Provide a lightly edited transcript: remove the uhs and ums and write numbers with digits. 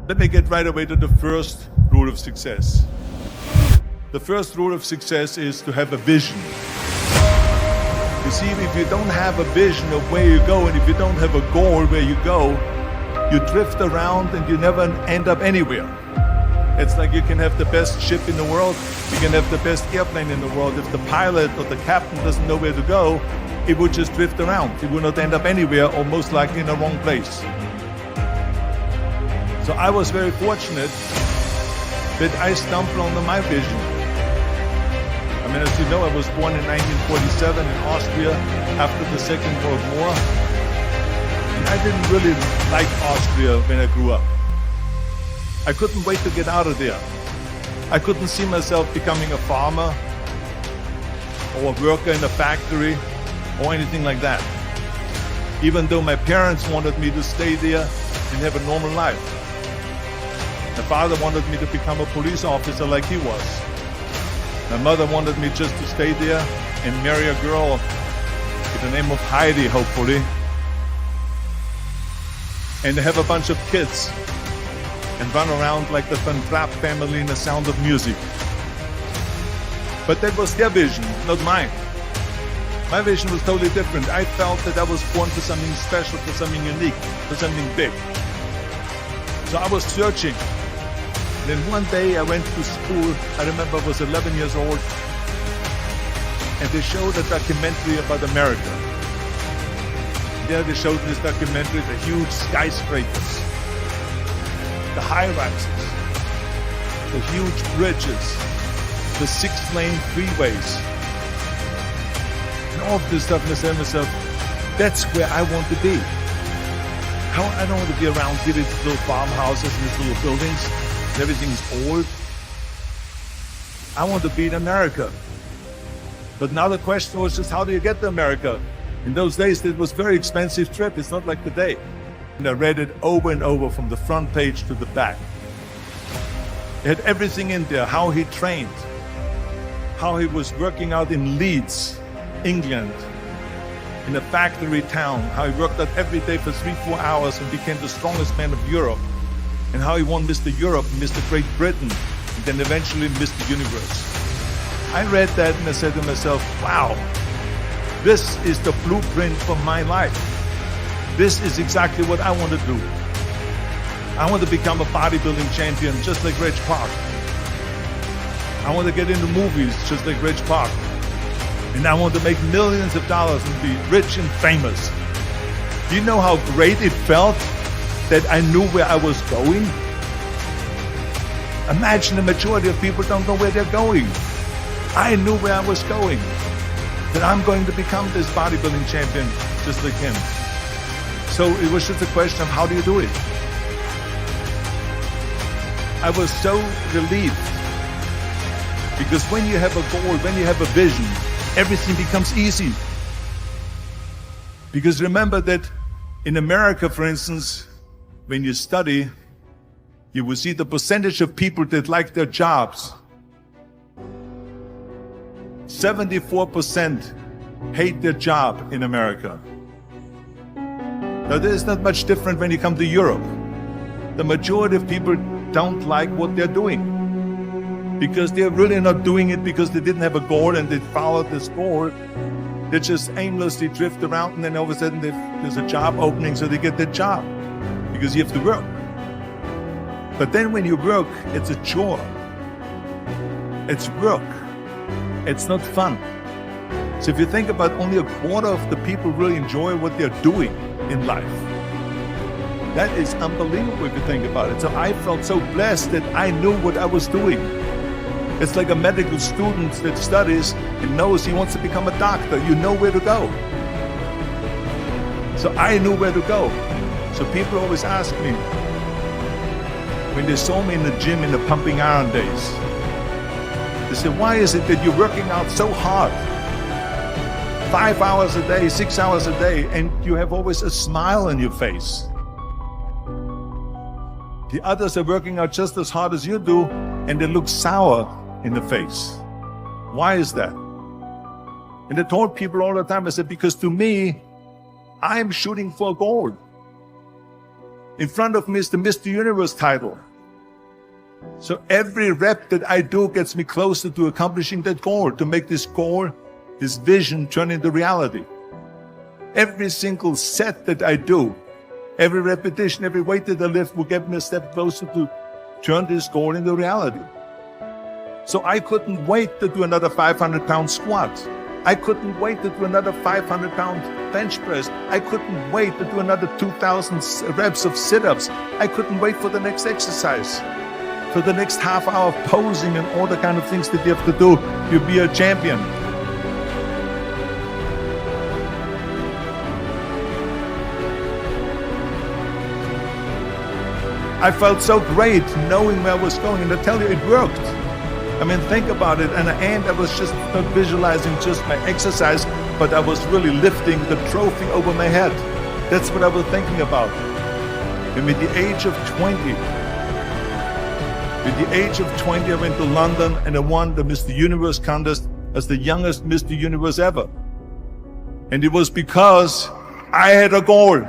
Let me get right away to the first rule of success. The first rule of success is to have a vision. You see, if you don't have a vision of where you go, and if you don't have a goal where you go, you drift around and you never end up anywhere. It's like you can have the best ship in the world, you can have the best airplane in the world. If the pilot or the captain doesn't know where to go, it would just drift around. It would not end up anywhere, or most likely in the wrong place. So I was very fortunate that I stumbled on my vision. I mean, as you know, I was born in 1947 in Austria after the Second World War. And I didn't really like Austria when I grew up. I couldn't wait to get out of there. I couldn't see myself becoming a farmer or a worker in a factory or anything like that. Even though my parents wanted me to stay there and have a normal life. My father wanted me to become a police officer like he was. My mother wanted me just to stay there and marry a girl with the name of Heidi, hopefully, and have a bunch of kids and run around like the Van Trapp family in The Sound of Music. But that was their vision, not mine. My vision was totally different. I felt that I was born for something special, for something unique, for something big. So I was searching. Then one day I went to school. I remember I was 11 years old, and they showed a documentary about America. There they showed this documentary, the huge skyscrapers, the high-rises, the huge bridges, the 6-lane freeways, and all of this stuff. And I said to myself, that's where I want to be. I don't want to be around here with little farmhouses and these little buildings. Everything's old. I want to be in America. But now the question was just, how do you get to America? In those days, it was a very expensive trip. It's not like today. And I read it over and over from the front page to the back. It had everything in there, how he trained, how he was working out in Leeds, England, in a factory town, how he worked out every day for 3-4 hours and became the strongest man of Europe. And how he won Mr. Europe, Mr. Great Britain, and then eventually Mr. Universe. I read that and I said to myself, wow, this is the blueprint for my life. This is exactly what I want to do. I want to become a bodybuilding champion just like Reg Park. I want to get into movies just like Reg Park. And I want to make millions of dollars and be rich and famous. Do you know how great it felt that I knew where I was going? Imagine the majority of people don't know where they're going. I knew where I was going. That I'm going to become this bodybuilding champion just like him. So it was just a question of how do you do it? I was so relieved. Because when you have a goal, when you have a vision, everything becomes easy. Because remember that in America, for instance, when you study, you will see the percentage of people that like their jobs. 74% hate their job in America. Now, there's not much different when you come to Europe. The majority of people don't like what they're doing because they're really not doing it because they didn't have a goal and they followed this goal. They just aimlessly drift around, and then all of a sudden there's a job opening, so they get that job. Because you have to work. But then when you work, it's a chore. It's work. It's not fun. So if you think about only a quarter of the people really enjoy what they're doing in life. That is unbelievable if you think about it. So I felt so blessed that I knew what I was doing. It's like a medical student that studies and knows he wants to become a doctor. You know where to go. So I knew where to go. So people always ask me, when they saw me in the gym in the pumping iron days, they said, why is it that you're working out so hard? 5 hours a day, 6 hours a day, and you have always a smile on your face. The others are working out just as hard as you do, and they look sour in the face. Why is that? And I told people all the time, I said, because to me, I'm shooting for gold. In front of me is the Mr. Universe title. So every rep that I do gets me closer to accomplishing that goal, to make this goal, this vision, turn into reality. Every single set that I do, every repetition, every weight that I lift will get me a step closer to turn this goal into reality. So I couldn't wait to do another 500-pound squat. I couldn't wait to do another 500-pound bench press. I couldn't wait to do another 2,000 reps of sit-ups. I couldn't wait for the next exercise, for the next half hour of posing and all the kind of things that you have to do to be a champion. I felt so great knowing where I was going, and I tell you, it worked. I mean, think about it. In the end, I was just not visualizing just my exercise, but I was really lifting the trophy over my head. That's what I was thinking about. And with the age of 20, I went to London and I won the Mr. Universe contest as the youngest Mr. Universe ever. And it was because I had a goal.